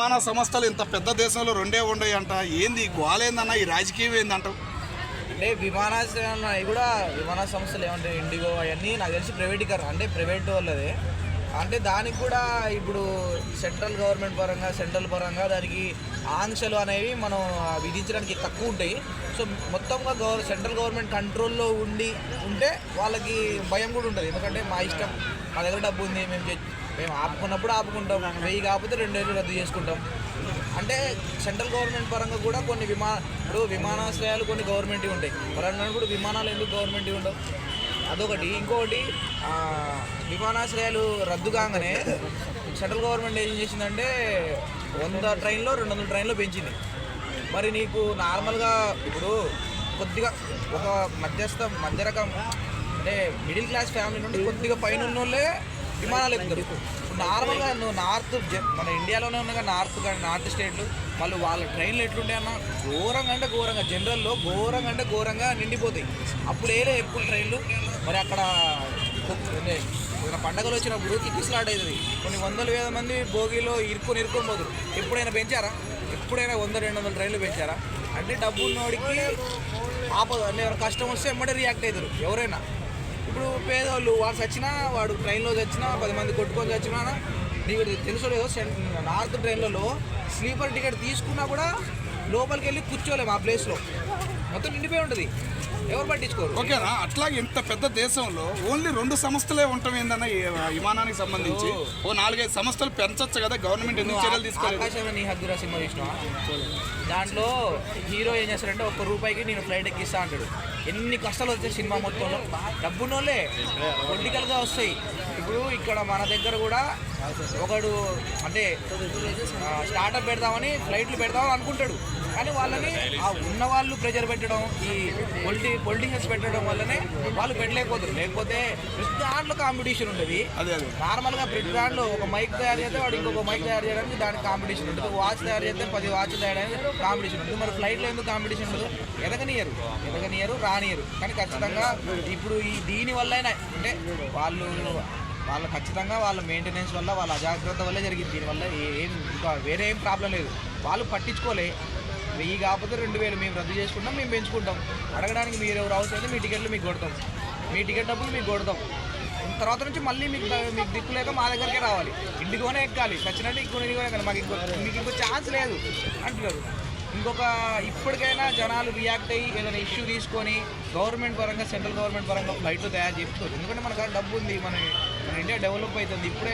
విమాన సంస్థలు ఇంత పెద్ద దేశంలో రెండే ఉండయి అంట. ఏంది గోలేందన్న, ఈ రాజకీయం ఏందంటావు? అంటే విమానాశ్రయాలు అవి కూడా విమాన సంస్థలు ఏమంటాయి, ఇండిగో అవన్నీ నాకు తెలిసి ప్రైవేటీకరణ, అంటే ప్రైవేట్ వాళ్ళదే. అంటే దానికి కూడా ఇప్పుడు సెంట్రల్ గవర్నమెంట్ పరంగా సెంట్రల్ పరంగా దానికి ఆంక్షలు అనేవి మనం విధించడానికి తక్కువ ఉంటాయి. సో మొత్తంగా సెంట్రల్ గవర్నమెంట్ కంట్రోల్లో ఉంటే వాళ్ళకి భయం కూడా ఉంటుంది. ఎందుకంటే మా ఇష్టం, మా దగ్గర డబ్బు ఉంది, మేము ఆపుకున్నప్పుడు ఆపుకుంటాం, 1000 కాకపోతే 2000 రద్దు చేసుకుంటాం. అంటే సెంట్రల్ గవర్నమెంట్ పరంగా కూడా కొన్ని ఇప్పుడు విమానాశ్రయాలు కొన్ని గవర్నమెంట్ ఉంటాయి, మరి అన్నప్పుడు విమానాలు ఎందుకు గవర్నమెంట్ ఉండవు? అదొకటి. ఇంకొకటి, విమానాశ్రయాలు రద్దు కాగానే సెంట్రల్ గవర్నమెంట్ ఏం చేసిందంటే 100 ట్రైన్లో 200 ట్రైన్లో పెంచింది. మరి నీకు నార్మల్గా ఇప్పుడు కొద్దిగా ఒక మధ్య రకం అంటే మిడిల్ క్లాస్ ఫ్యామిలీ నుండి కొద్దిగా పైన ఉన్న వాళ్ళే విమానాలు ఎక్కుతారు. నార్మల్గా నువ్వు మన ఇండియాలోనే ఉన్నాగా నార్త్ స్టేట్లు వాళ్ళ ట్రైన్లు ఎట్లుంటాయన్నా ఘోరంగా అంటే ఘోరంగా, జనరల్లో ఘోరంగా నిండిపోతాయి. అప్పుడు ఎప్పుడు ట్రైన్లు మరి అక్కడ పండగలు వచ్చినప్పుడు కిక్కిస్లాట్ అవుతుంది. కొన్ని 100,000 మంది భోగిలో ఇరుక్కొని పోతారు. ఎప్పుడైనా పెంచారా? ఎప్పుడైనా 100-200 ట్రైన్లు పెంచారా? అంటే డబ్బు ఉన్నోడికి ఆపదు, అంటే కష్టం వస్తే ఎమ్మడే రియాక్ట్ అవుతారు ఎవరైనా. ఇప్పుడు పేదవాళ్ళు వాడు చచ్చినా, వాడు ట్రైన్లో చచ్చినా, 10 మంది కొట్టుకొని చచ్చినా, నీకు తెలుసు లేదో నార్త్ ట్రైన్లలో స్లీపర్ టికెట్ తీసుకున్నా కూడా లోపలికి వెళ్ళి కూర్చోలేము. ఆ ప్లేస్లో మొత్తం నిండిపోయి ఉంటుంది, ఎవరు పట్టించుకోరు. ఓకేనా? అట్లాగే ఇంత పెద్ద దేశంలో ఓన్లీ 2 సంస్థలే ఉండటం ఏందన్న ఈ విమానానికి సంబంధించి? 4-5 సంస్థలు పెంచొచ్చు కదా, గవర్నమెంట్ ఎందుకు చర్యలు తీసుకోవాలి? ఆకాశమే నీ హద్దురా సినిమా చూసినావా? దాంట్లో హీరో ఏం చేస్తాడంటే ₹1 నేను ఫ్లైట్ ఎక్కిస్తా అంటాడు. ఎన్ని కష్టాలు వచ్చాయి సినిమా మొత్తంలో. డబ్బున్నోళ్ళే పొలిటికల్గా వస్తాయి. ఇప్పుడు ఇక్కడ మన దగ్గర కూడా ఒకడు అంటే స్టార్టప్ పెడదామని ఫ్లైట్లు పెడదామని అనుకుంటాడు, కానీ వాళ్ళని ఉన్న వాళ్ళు ప్రెజర్ పెట్టడం, ఈ పొలిటీషియన్స్ పెట్టడం వల్లనే వాళ్ళు పెట్టలేకపోతారు. లేకపోతే ప్రతి దాంట్లో కాంపిటీషన్ ఉంటుంది. నార్మల్గా ప్రతి దాంట్లో ఒక మైక్ తయారు చేస్తే వాడు ఇంకొక మైక్ తయారు చేయడానికి దానికి కాంపిటీషన్ ఉంటుంది. వాచ్ తయారు చేస్తే 10 వాచ్లు తయారడానికి కాంపిటీషన్ ఉంటుంది. మరి ఫ్లైట్లో ఎందుకు కాంపిటీషన్ ఉండదు? ఎదగనియరు రానియరు. కానీ ఖచ్చితంగా ఇప్పుడు దీనివల్ల అంటే వాళ్ళు ఖచ్చితంగా వాళ్ళ మెయింటెనెన్స్ వల్ల, వాళ్ళ అజాగ్రత్త వల్లే జరిగింది. దీనివల్ల ఇంకా వేరే ఏం ప్రాబ్లం లేదు. వాళ్ళు పట్టించుకోలే. 1000 కాకపోతే 2000 మేము రద్దు చేసుకుంటాం, మేము పెంచుకుంటాం. అడగడానికి మీరు ఎవరు అవసరం, మీ టికెట్లు మీకు కొడతాం, మీ టికెట్ డబ్బులు మీకు కొడతాం. తర్వాత నుంచి మళ్ళీ మీకు దిక్కు లేక మా దగ్గరికే రావాలి, ఇంటికోనే ఎక్కాలి, ఖచ్చితంగా ఇంటికోనే ఎక్కాలి, మీకు ఇంకో ఛాన్స్ లేదు అంటున్నారు. ఇప్పటికైనా జనాలు రియాక్ట్ అయ్యి ఏదైనా ఇష్యూ తీసుకొని గవర్నమెంట్ పరంగా సెంట్రల్ గవర్నమెంట్ పరంగా ఫ్లైట్లు తయారు చేసుకోవచ్చు. ఎందుకంటే మనకు డబ్బు ఉంది, మన ఇండియా డెవలప్ అవుతుంది. ఇప్పుడే